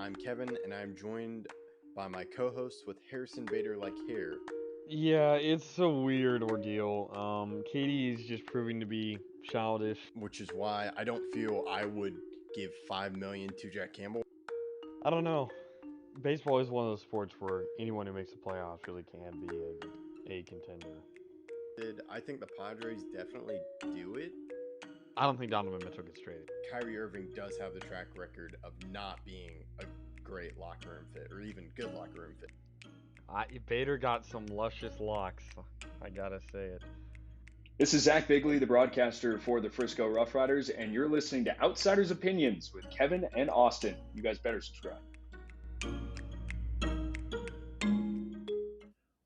I'm Kevin, and I'm joined by my co-host with Harrison Bader like hair, Yeah, it's a weird ordeal. Katie is just proving to be childish. which is why I don't feel I would give $5 million to Jack Campbell. I don't know. Baseball is one of those sports where anyone who makes the playoffs really can be a contender. I think the Padres definitely do it. I don't think Donovan Mitchell gets traded. Kyrie Irving does have the track record of not being a great locker room fit, or even good locker room fit. Bader got some luscious locks. I gotta say it. This is Zach Bigley, the broadcaster for the Frisco Rough Riders, and you're listening to Outsiders Opinions with Kevin and Austin. You guys better subscribe.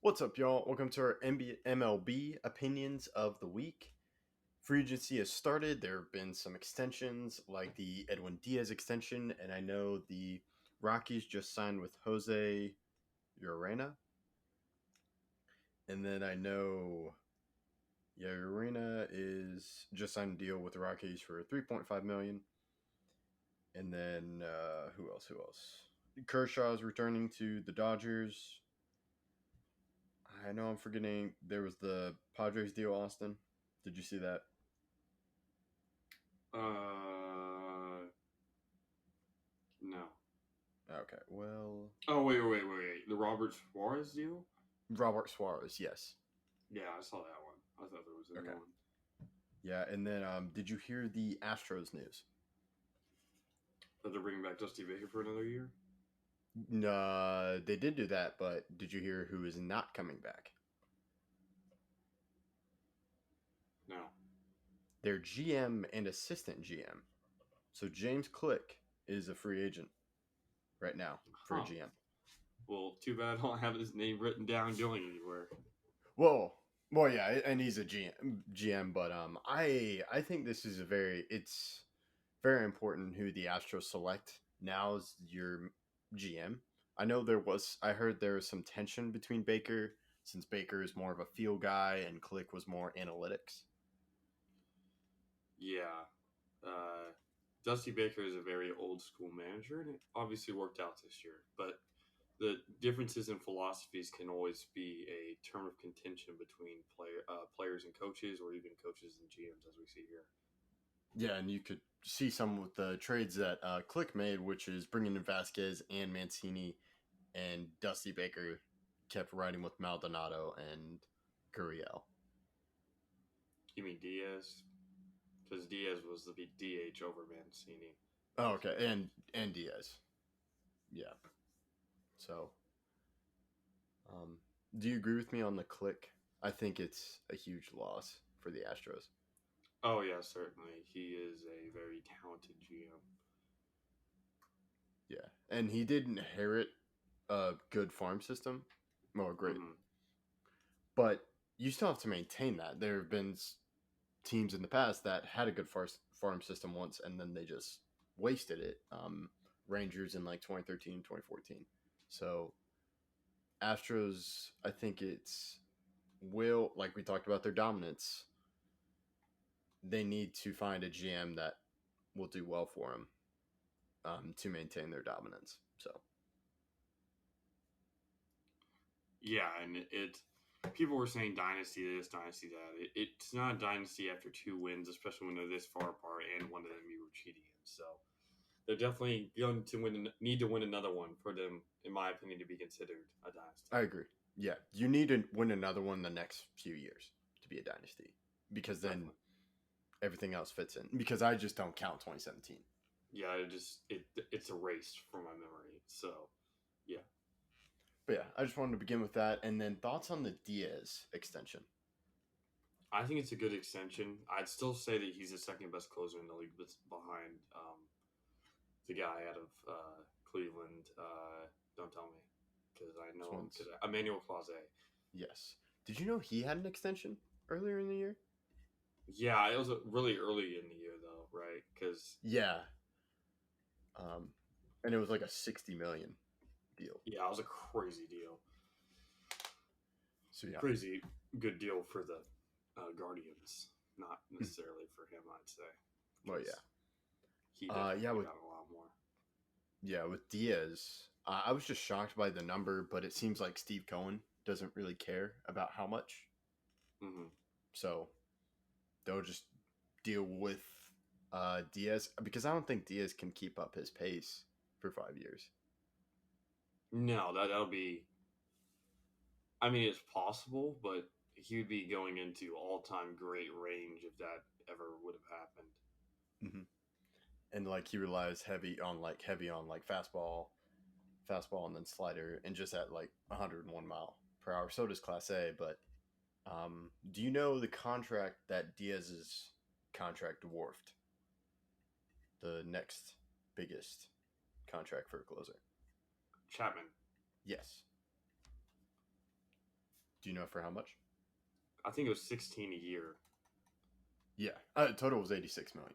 What's up, y'all? Welcome to our MLB Opinions of the Week. Free agency has started. There have been some extensions, like the Edwin Diaz extension, and I know the Rockies just signed with Jose Urena. And then I know, Urena is just signed a deal with the Rockies for $3.5 million. And then who else? Kershaw is returning to the Dodgers. I know I'm forgetting. There was the Padres deal, Austin. Did you see that? No. Okay, well, Oh, wait. The Robert Suarez deal? Robert Suarez, yes. Yeah, I saw that one. I thought there was another Okay. one. Yeah, and then did you hear the Astros news? That they're bringing back Dusty Baker for another year? No, they did do that, but did you hear who is not coming back? No. Their GM and assistant GM. So James Click is a free agent right now for a GM. Well, too bad I don't have his name written down going anywhere. Well, yeah, and he's a GM, but I think this is it's very important who the Astros select now as your GM. I know I heard there was some tension between Baker, since Baker is more of a feel guy and Click was more analytics. Yeah. Dusty Baker is a very old school manager, and it obviously worked out this year. But the differences in philosophies can always be a term of contention between players and coaches, or even coaches and GMs, as we see here. Yeah, and you could see some with the trades that Click made, which is bringing in Vasquez and Mancini, and Dusty Baker kept riding with Maldonado and Gurriel. You mean Diaz? Because Diaz was the DH over Mancini. Oh, okay, and Diaz. Yeah. So, do you agree with me on the Click? I think it's a huge loss for the Astros. Oh, yeah, certainly. He is a very talented GM. Yeah, and he did inherit a good farm system. Well, great. Mm-hmm. But you still have to maintain that. There have been teams in the past that had a good farm system once, and then they just wasted it. Rangers in like 2013, 2014. So Astros, I think like we talked about their dominance, they need to find a GM that will do well for them to maintain their dominance. So Yeah, and people were saying dynasty this, dynasty that. It's not a dynasty after 2 wins, especially when they're this far apart, and one of them you were cheating in. So they're definitely going to need to win another one for them, in my opinion, to be considered a dynasty. I agree. Yeah, you need to win another one the next few years to be a dynasty, because then everything else fits in. Because I just don't count 2017. Yeah, it's erased from my memory. So, yeah. But yeah, I just wanted to begin with that, and then thoughts on the Diaz extension. I think it's a good extension. I'd still say that he's the second best closer in the league, behind the guy out of Cleveland. Don't tell me, because I know Emmanuel Clase. Yes. Did you know he had an extension earlier in the year? Yeah, it was really early in the year, though, right? Because and it was like a $60 million deal. Yeah, it was a crazy deal. So yeah, crazy good deal for the Guardians, not necessarily for him, I'd say. Well, yeah. He definitely got a lot more. Yeah, with Diaz, I was just shocked by the number, but it seems like Steve Cohen doesn't really care about how much. Hmm. So they'll just deal with Diaz because I don't think Diaz can keep up his pace for 5 years. No, that'll be. I mean, it's possible, but he would be going into all-time great range if that ever would have happened. Hmm. And like he relies heavy on like fastball, and then slider, and just at like 101 mile per hour. So does Class A. But do you know the contract that Diaz's contract dwarfed? The next biggest contract for a closer. Chapman, Yes. Do you know for how much? I think it was 16 a year. Yeah. Total was 86 million.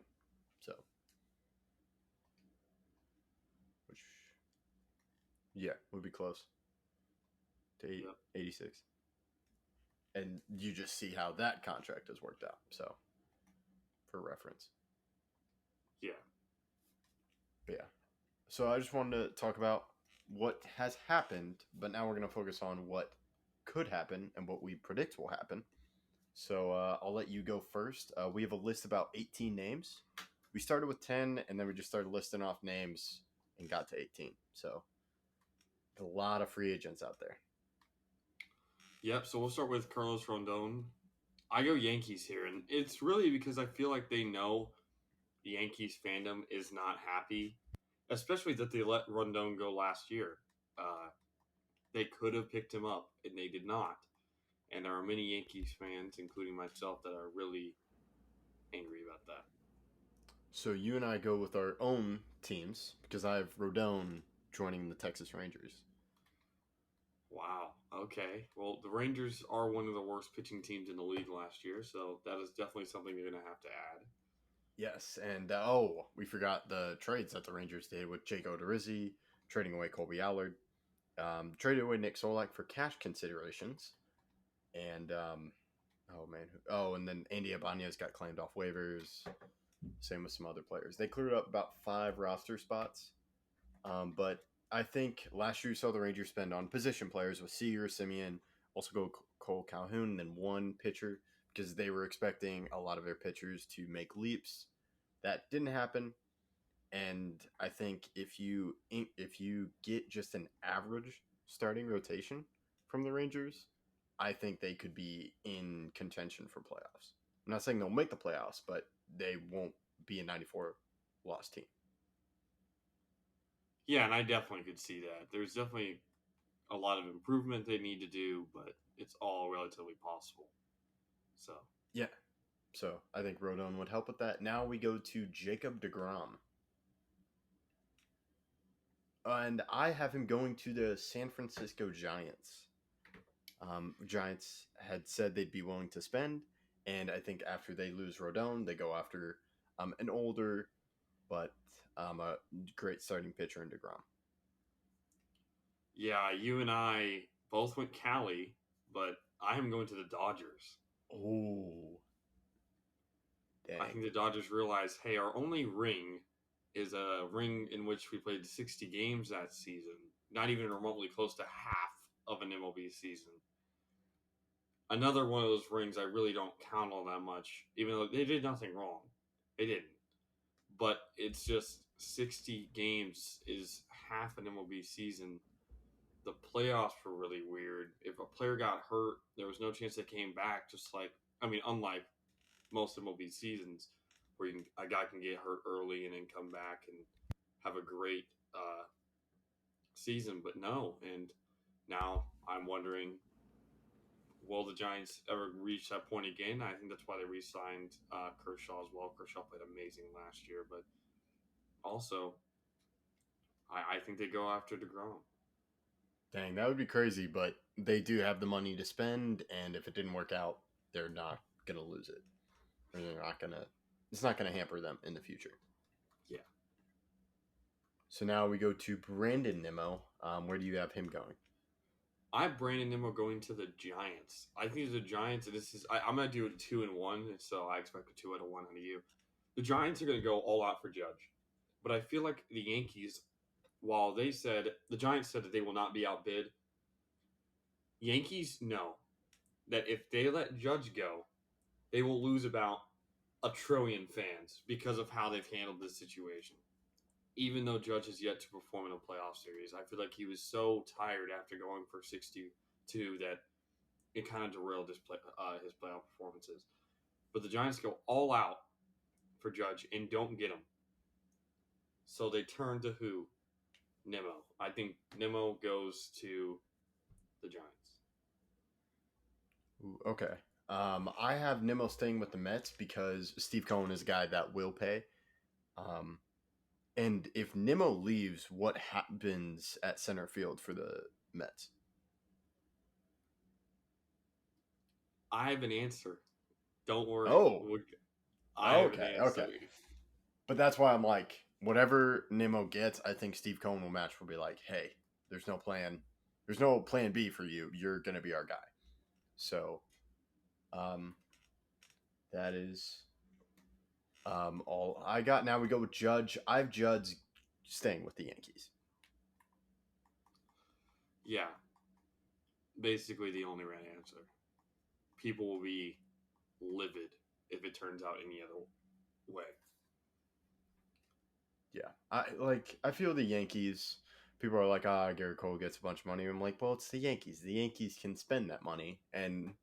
So, which, yeah, would be close to Yep. 86. And you just see how that contract has worked out. So, for reference. Yeah. But yeah. So I just wanted to talk about what has happened, but now we're going to focus on what could happen and what we predict will happen. So I'll let you go first. We have a list about 18 names. We started with 10, and then we just started listing off names and got to 18. So a lot of free agents out there. Yep. So we'll start with Carlos Rondon. I go Yankees here, and it's really because I feel like they know the Yankees fandom is not happy, especially that they let Rondon go last year. They could have picked him up, and they did not. And there are many Yankees fans, including myself, that are really angry about that. So you and I go with our own teams because I have Rodon joining the Texas Rangers. Wow. Okay. Well, the Rangers are one of the worst pitching teams in the league last year, so that is definitely something you're going to have to add. Yes, and we forgot the trades that the Rangers did with Jake Odorizzi, trading away Colby Allard, traded away Nick Solak for cash considerations, and and then Andy Ibanez got claimed off waivers. Same with some other players. They cleared up about 5 roster spots, but I think last year you saw the Rangers spend on position players with Seager, Simeon, also go Cole Calhoun, and then one pitcher because they were expecting a lot of their pitchers to make leaps. That didn't happen, and I think if you get just an average starting rotation from the Rangers, I think they could be in contention for playoffs. I'm not saying they'll make the playoffs, but they won't be a 94 loss team. Yeah, and I definitely could see that. There's definitely a lot of improvement they need to do, but it's all relatively possible. So, Yeah. So I think Rodon would help with that. Now we go to Jacob deGrom. And I have him going to the San Francisco Giants. Giants had said they'd be willing to spend, and I think after they lose Rodon, they go after an older but a great starting pitcher in deGrom. yeah, you and I both went Cali, but I am going to the Dodgers. Oh, dang. I think the Dodgers realize, hey, our only ring is a ring in which we played 60 games that season, not even remotely close to half of an MLB season. Another one of those rings I really don't count on that much, even though they did nothing wrong. They didn't. But it's just 60 games is half an MLB season. The playoffs were really weird. If a player got hurt, there was no chance they came back. Unlike most MLB seasons, where a guy can get hurt early and then come back and have a great season. But no, and now I'm wondering, will the Giants ever reach that point again? I think that's why they re-signed Kershaw as well. Kershaw played amazing last year, but also I think they go after DeGrom. Dang, that would be crazy, but they do have the money to spend, and if it didn't work out, they're not going to lose it. Or it's not going to hamper them in the future. Yeah. So now we go to Brandon Nimmo. Where do you have him going? I have Brandon Nimmo going to the Giants. I think the Giants, I'm going to do a 2-1, so I expect a 2 out of 1 out of you. The Giants are going to go all out for Judge. But I feel like the Yankees while the Giants said that they will not be outbid, Yankees know that if they let Judge go, they will lose about 1 trillion fans because of how they've handled this situation. Even though Judge has yet to perform in a playoff series, I feel like he was so tired after going for 62 that it kind of derailed his playoff performances. But the Giants go all out for Judge and don't get him. So they turn to who? Nimmo. I think Nimmo goes to the Giants. Ooh, okay. I have Nimmo staying with the Mets because Steve Cohen is a guy that will pay. And if Nimmo leaves, what happens at center field for the Mets? I have an answer. Don't worry. Oh. I have Okay, an answer. okay. But that's why I'm like, whatever Nimmo gets, I think Steve Cohen will match. Will be like, hey, there's no plan B for you. You're gonna be our guy. So, that is all I got. Now we go with Judge. I've Judge staying with the Yankees. Yeah. Basically the only right answer. People will be livid if it turns out any other way. Yeah, I feel the Yankees. People are like, Garrett Cole gets a bunch of money. I'm like, well, it's the Yankees. The Yankees can spend that money, and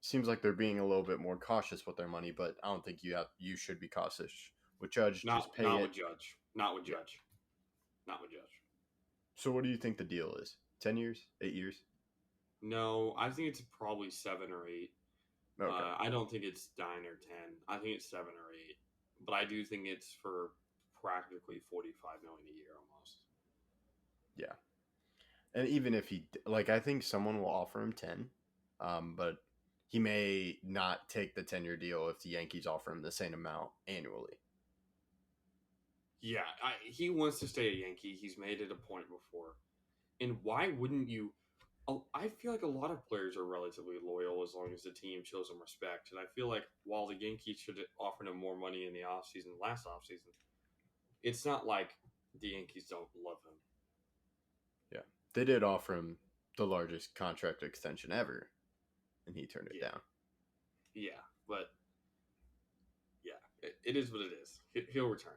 seems like they're being a little bit more cautious with their money. But I don't think you should be cautious with Judge. Just pay it. With Judge. Not with Judge. Not with Judge. So what do you think the deal is? 10 years? 8 years? No, I think it's probably 7 or 8. Okay. I don't think it's 9 or 10. I think it's 7 or 8. But I do think it's for practically $45 million a year almost. Yeah. And even if I think someone will offer him 10, but he may not take the 10-year deal if the Yankees offer him the same amount annually. Yeah, he wants to stay a Yankee. He's made it a point before. And why wouldn't you? I feel like a lot of players are relatively loyal as long as the team shows them respect. And I feel like while the Yankees should have offered him more money in the offseason, last offseason, it's not like the Yankees don't love him. Yeah. They did offer him the largest contract extension ever, and he turned it down. Yeah, but it is what it is. He'll return.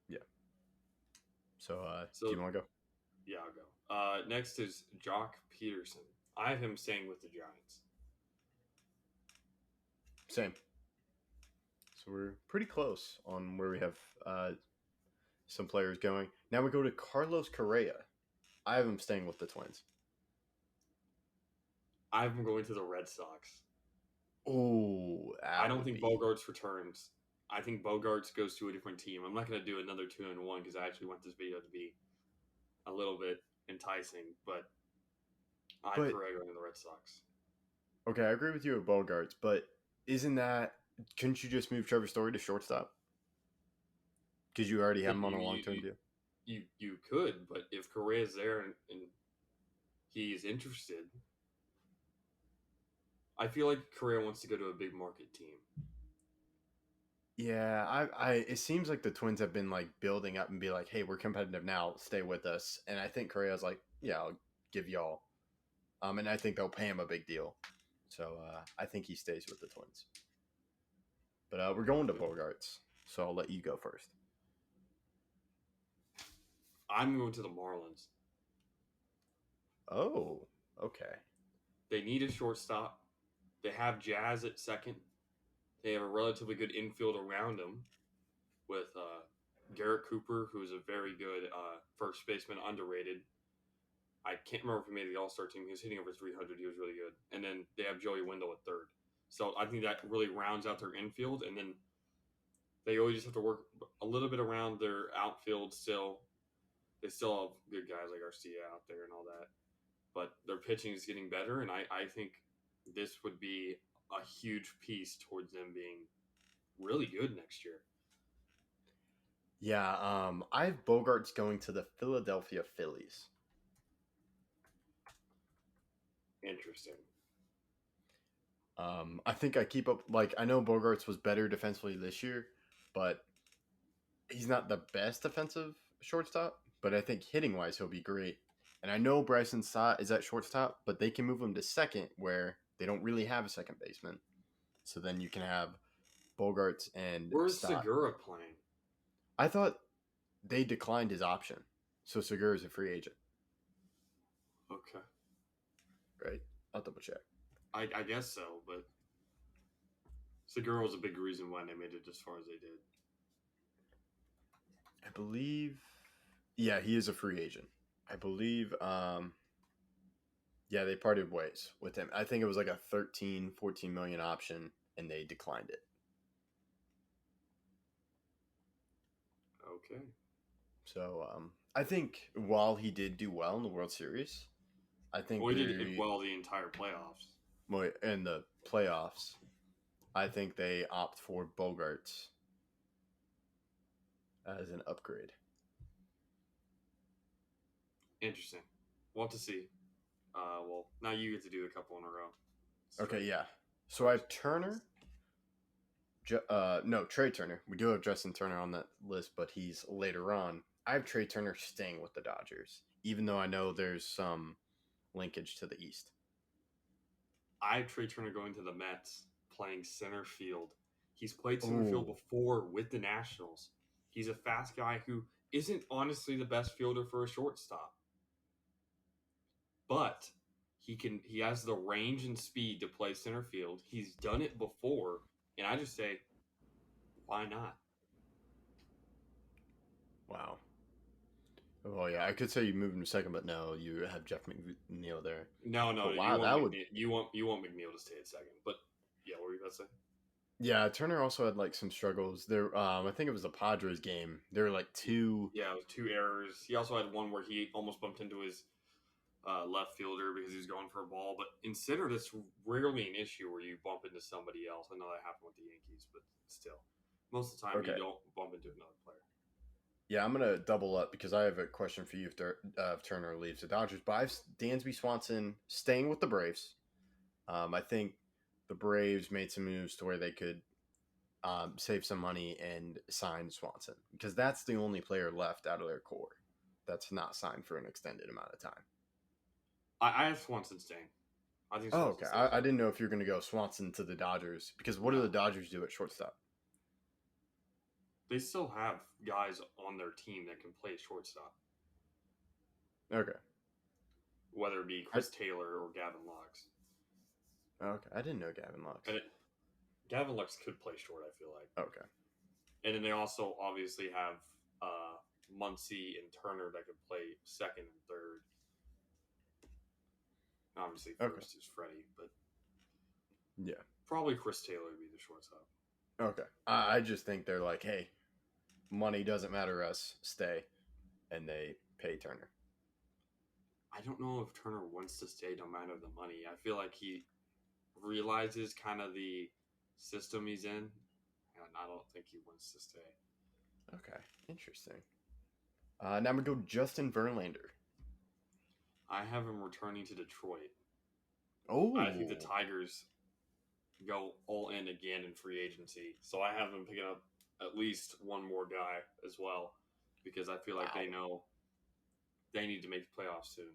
Yeah. So do you want to go? Yeah, I'll go. Next is Jock Peterson. I have him staying with the Giants. Same. So we're pretty close on where we have some players going. Now we go to Carlos Correa. I have him staying with the Twins. I have him going to the Red Sox. Oh, I don't think Bogarts returns. I think Bogarts goes to a different team. I'm not going to do another 2-1 because I actually want this video to be a little bit enticing, but I have Correa going to the Red Sox. Okay, I agree with you with Bogarts, but couldn't you just move Trevor Story to shortstop? Because you already have him on a long-term deal. You could, but if Correa's there and he's interested, I feel like Correa wants to go to a big market team. Yeah, it seems like the Twins have been like building up and be like, hey, we're competitive now, stay with us. And I think Correa's like, yeah, I'll give y'all. And I think they'll pay him a big deal. So I think he stays with the Twins. But we're going to Bogarts, so I'll let you go first. I'm going to the Marlins. Oh, okay. They need a shortstop. They have Jazz at second. They have a relatively good infield around them with Garrett Cooper, who is a very good first baseman, underrated. I can't remember if he made the All-Star team. He was hitting over 300. He was really good. And then they have Joey Wendell at third. So I think that really rounds out their infield. And then they always just have to work a little bit around their outfield still. They still have good guys like Garcia out there and all that. But their pitching is getting better, and I think this would be a huge piece towards them being really good next year. Yeah, I have Bogarts going to the Philadelphia Phillies. Interesting. I think I keep up. I know Bogarts was better defensively this year, but he's not the best defensive shortstop. but I think hitting wise he'll be great. And I know Bryson Stott is at shortstop, but they can move him to second where they don't really have a second baseman. So then you can have Bogarts and Where's Stott. Segura playing? I thought they declined his option, so Segura is a free agent, Okay. right? I'll double check. I guess so, but Segura was a big reason why they made it as far as they did. I believe, yeah, he is a free agent. I believe, yeah, they parted ways with him. I think it was like a 13, 14 million option, and they declined it. Okay. So I think while he did do well in the World Series, I think Well, he did well the entire playoffs. in the playoffs, I think they opt for Bogarts as an upgrade. Interesting. We'll have to see. Well, now you get to do a couple in a row. Okay, yeah. So I have Turner. No, Trey Turner. We do have Justin Turner on that list, but he's later on. I have Trey Turner staying with the Dodgers, even though I know there's some linkage to the East. I have Trey Turner going to the Mets, playing center field. He's played center field before with the Nationals. He's a fast guy who isn't honestly the best fielder for a shortstop. But he has the range and speed to play center field. He's done it before, and I just say, why not? Wow. Oh yeah, I could say you moved him to second, but no, you have Jeff McNeil there. No. But wow, you want McNeil to stay at second. But yeah, what were you about to say? Yeah, Turner also had like some struggles. There, I think it was the Padres game. There were like two. Yeah, it was 2 errors. He also had one where he almost bumped into his left fielder because he was going for a ball. But in center, that's rarely an issue where you bump into somebody else. I know that happened with the Yankees, but still, most of the time you don't bump into another player. Yeah, I'm gonna double up because I have a question for you if Turner leaves the Dodgers. But I have Dansby Swanson staying with the Braves. I think the Braves made some moves to where they could save some money and sign Swanson because that's the only player left out of their core that's not signed for an extended amount of time. I have Swanson staying. I think. Oh, okay. I didn't know if you were going to go Swanson to the Dodgers because what do the Dodgers do at shortstop? They still have guys on their team that can play shortstop. Okay. Whether it be Chris Taylor or Gavin Lux. Okay, I didn't know Gavin Lux. Gavin Lux could play short, I feel like. Okay. And then they also obviously have Muncy and Turner that could play second and third. Obviously, first is Freddie, but yeah, probably Chris Taylor would be the shortstop. Okay. I just think they're like, hey, money doesn't matter us, stay, and they pay Turner. I don't know if Turner wants to stay no matter the money. I feel like he realizes kind of the system he's in, and I don't think he wants to stay. Okay, interesting. Now we go Justin Verlander. I have him returning to Detroit. Oh, I think the Tigers go all in again in free agency, so I have him picking up at least one more guy as well because I feel like they know they need to make the playoffs soon.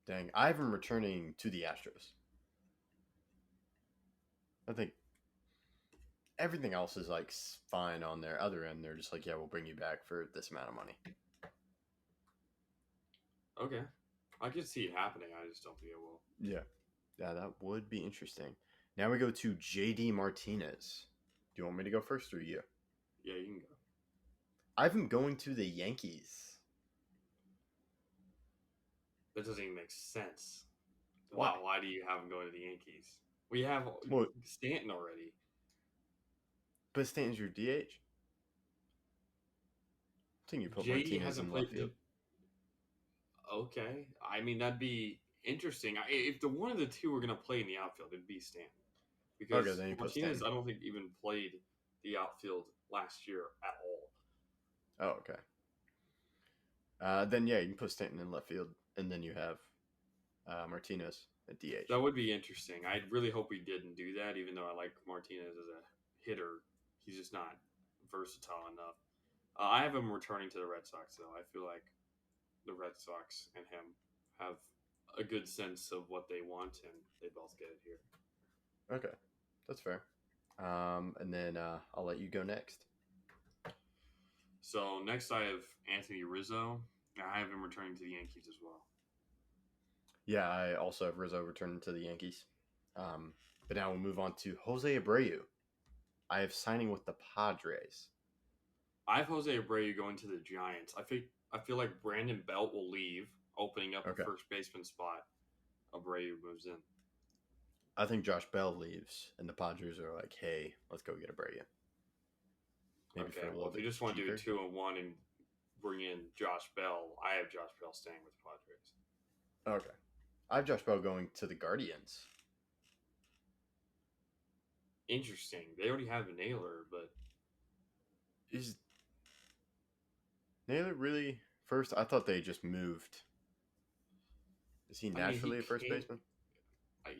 Dang, I have him returning to the Astros. I think everything else is like fine on their other end. They're just like, yeah, we'll bring you back for this amount of money. Okay. I could see it happening. I just don't think it will. Yeah, that would be interesting. Now we go to JD Martinez. Do you want me to go first or you? Yeah, you can go. I have him going to the Yankees. That doesn't even make sense. Why? Wow, why do you have him going to the Yankees? We have Stanton already. But Stanton's your DH. I think you put Martinez in left field. Okay. I mean, that'd be interesting. If the one of the two were going to play in the outfield, it'd be Stanton. Because then you put Martinez, Stanton. I don't think even played the outfield last year at all. Oh, okay. Then, yeah, you can put Stanton in left field, and then you have Martinez at DH. That would be interesting. I really hope we didn't do that, even though I like Martinez as a hitter. He's just not versatile enough. I have him returning to the Red Sox, though. I feel like the Red Sox and him have a good sense of what they want, and they both get it here. Okay, that's fair. And then I'll let you go next. So next I have Anthony Rizzo. I have him returning to the Yankees as well. Yeah, I also have Rizzo returning to the Yankees. But now we'll move on to Jose Abreu. I have signing with the Padres. I have Jose Abreu going to the Giants. I feel like Brandon Belt will leave, opening up Okay. a first baseman spot. Abreu moves in. I think Josh Bell leaves, and the Padres are like, "Hey, let's go get Abreu." Maybe Okay, for a well, little if you bit just want to do cheaper. 2-1 and bring in Josh Bell, I have Josh Bell staying with the Padres. Okay, I have Josh Bell going to the Guardians. Interesting. They already have a Naylor, but Is Naylor really first? I thought they just moved. Is he naturally a first baseman?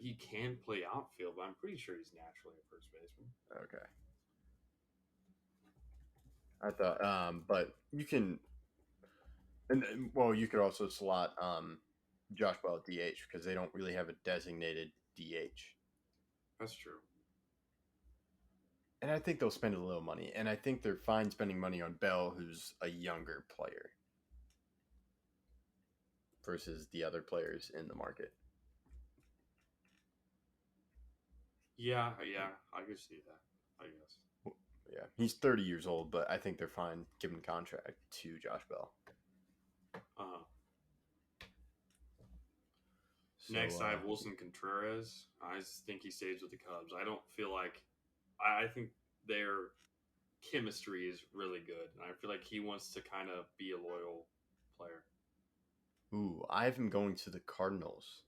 He can play outfield, but I'm pretty sure he's naturally a first baseman. Okay. I thought, but you can, and well, you could also slot Josh Bell at DH because they don't really have a designated DH. That's true. And I think they'll spend a little money, and I think they're fine spending money on Bell, who's a younger player, versus the other players in the market. Yeah, I could see that, I guess. Yeah, he's 30 years old, but I think they're fine giving contract to Josh Bell. Uh-huh. So, Next, I have Wilson Contreras. I just think he stays with the Cubs. I don't feel like I think their chemistry is really good, and I feel like he wants to kind of be a loyal player. Ooh, I have him going to the Cardinals.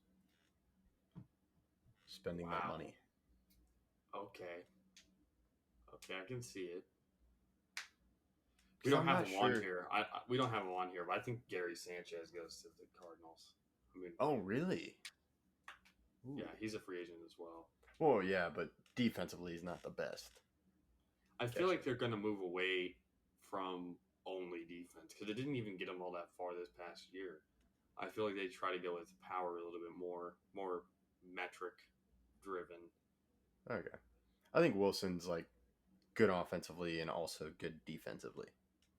Spending that Wow. money. Okay, I can see it. 'Cause We don't I'm have not him on sure. here. We don't have him on here, but I think Gary Sanchez goes to the Cardinals. I mean, Oh, really? Ooh. yeah, he's a free agent as well. Well, yeah, but defensively, he's not the best. I feel like they're going to move away from only defense because they didn't even get them all that far this past year. I feel like they try to go with power a little bit more metric driven. Okay. I think Wilson's like good offensively and also good defensively.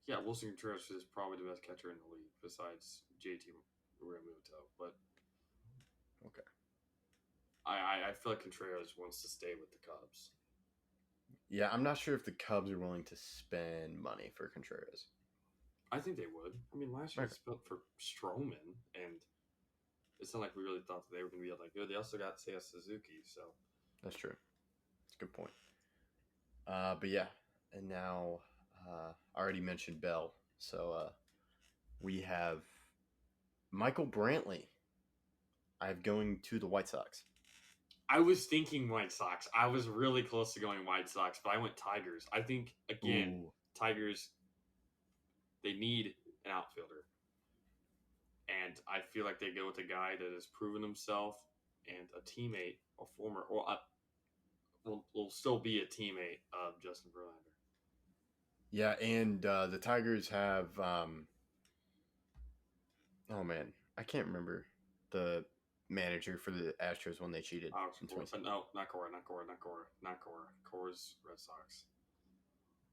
Yeah, Wilson Contreras is probably the best catcher in the league besides JT Realmuto. But okay, I feel like Contreras wants to stay with the Cubs. Yeah, I'm not sure if the Cubs are willing to spend money for Contreras. I think they would. I mean, last year they spent for Stroman, and it's not like we really thought that they were going to be like good. They also got Seiya Suzuki, so that's true. That's a good point. But yeah, and now I already mentioned Bell, so we have Michael Brantley. I have going to the White Sox. I was thinking White Sox. I was really close to going White Sox, but I went Tigers. I think, again, Tigers, they need an outfielder. And I feel like they go with a guy that has proven himself and a teammate, a former, or will still be a teammate of Justin Verlander. Yeah, and the Tigers have, oh man, I can't remember the manager for the Astros when they cheated. No, not Cora. Cora's Red Sox.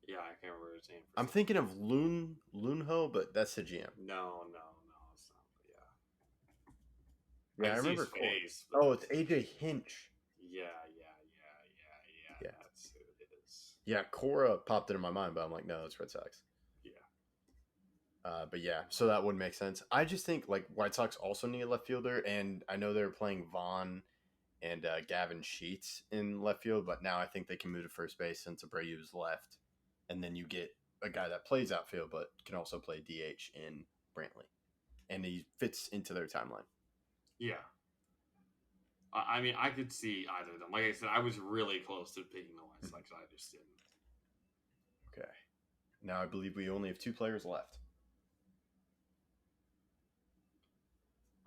Yeah, I can't remember his name. I'm thinking of Lunho, but that's the GM. No, it's not. Yeah, I remember face. Oh, it's AJ Hinch. Yeah. That's who it is. Yeah, Cora popped into my mind, but I'm like, no, it's Red Sox. Yeah. But yeah, so that would make sense. I just think like White Sox also need a left fielder, and I know they're playing Vaughn and Gavin Sheets in left field, but now I think they can move to first base since Abreu's left, and then you get a guy that plays outfield but can also play DH in Brantley, and he fits into their timeline. Yeah. I mean, I could see either of them. Like I said, I was really close to picking the White Sox. I just didn't. Okay. Now I believe we only have 2 players left.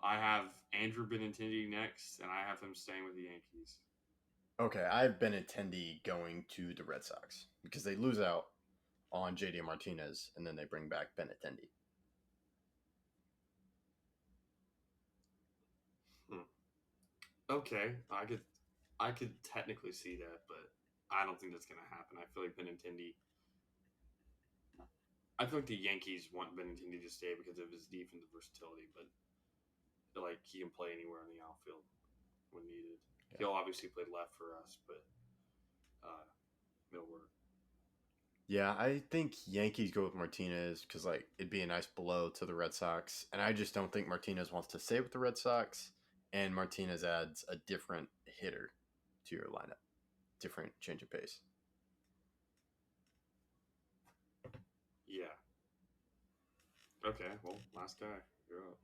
I have Andrew Benintendi next, and I have him staying with the Yankees. Okay, I have Benintendi going to the Red Sox because they lose out on JD Martinez, and then they bring back Benintendi. Okay, I could technically see that, but I don't think that's gonna happen. I feel like Benintendi. I feel like the Yankees want Benintendi to stay because of his defensive versatility, but like he can play anywhere in the outfield when needed. Yeah. He'll obviously play left for us, but it'll work. Yeah, I think Yankees go with Martinez because like it'd be a nice blow to the Red Sox, and I just don't think Martinez wants to stay with the Red Sox. And Martinez adds a different hitter to your lineup, different change of pace. Yeah. Okay. Well, last guy. You're up.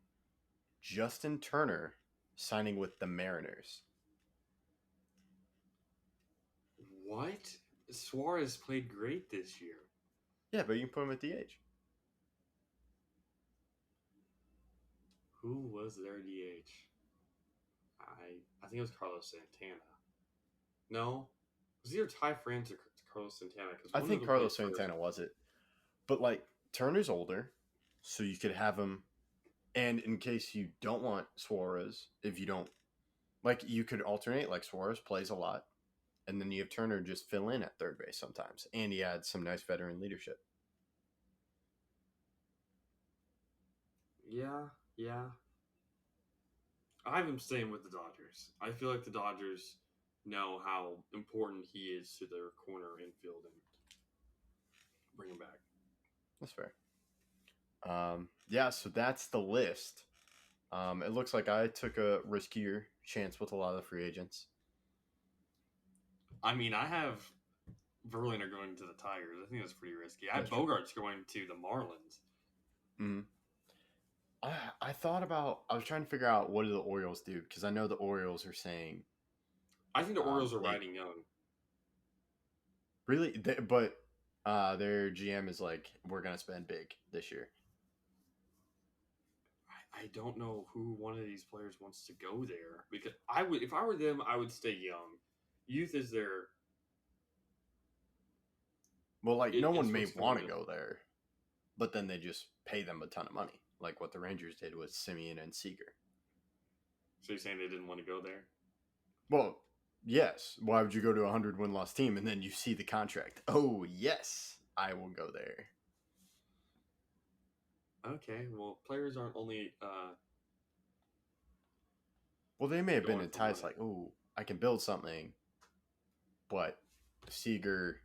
Justin Turner signing with the Mariners. What? Suarez played great this year. Yeah, but you can put him at DH. Who was their DH? I think it was Carlos Santana. No, was either Ty France or Carlos Santana? Because I think Carlos Santana was it. But like Turner's older, so you could have him. And in case you don't want Suarez, if you don't like, you could alternate. Like Suarez plays a lot, and then you have Turner just fill in at third base sometimes, and he adds some nice veteran leadership. Yeah. I have him staying with the Dodgers. I feel like the Dodgers know how important he is to their corner infield and bring him back. That's fair. Yeah, so that's the list. It looks like I took a riskier chance with a lot of the free agents. I mean, I have Verlander going to the Tigers. I think that's pretty risky. I have That's true. Bogarts going to the Marlins. Mm-hmm. I thought about. I was trying to figure out what do the Orioles do because I know the Orioles are saying I think the Orioles are they- riding young. really, but their GM is like, we're gonna spend big this year. I don't know who one of these players wants to go there because if I were them, I would stay young. Youth is their. Well, like It- no one it's may what's want to going on. go there, but then they just pay them a ton of money, like what the Rangers did with Simeon and Seager. So you're saying they didn't want to go there? Well, yes. Why would you go to a 100 win loss team and then you see the contract? Oh, yes, I will go there. Okay, well, players aren't only. Well, they may have been Going for enticed, money. like, oh, I can build something, but Seager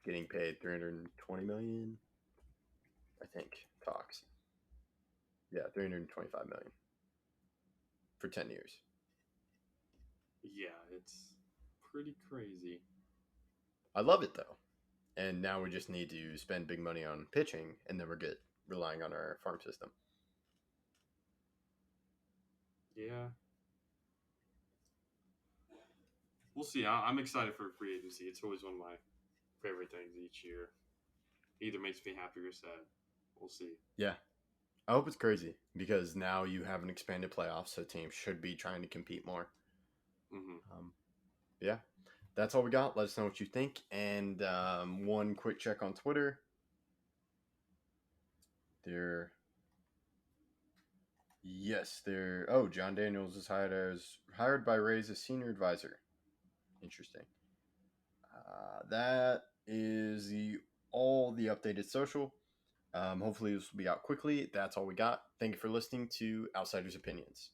getting paid $320 million, I think, talks. Yeah, $325 million for 10 years. Yeah, it's pretty crazy. I love it though. And now we just need to spend big money on pitching, and then we're good, relying on our farm system. Yeah. We'll see. I'm excited for free agency. It's always one of my favorite things each year. Either makes me happy or sad. We'll see. Yeah. I hope it's crazy because now you have an expanded playoff, so teams should be trying to compete more. Mm-hmm. Yeah. That's all we got. Let us know what you think. And one quick check on Twitter. John Daniels is hired by Rays as senior advisor. Interesting. That is all the updated social. Hopefully this will be out quickly. That's all we got. Thank you for listening to Outsiders Opinions.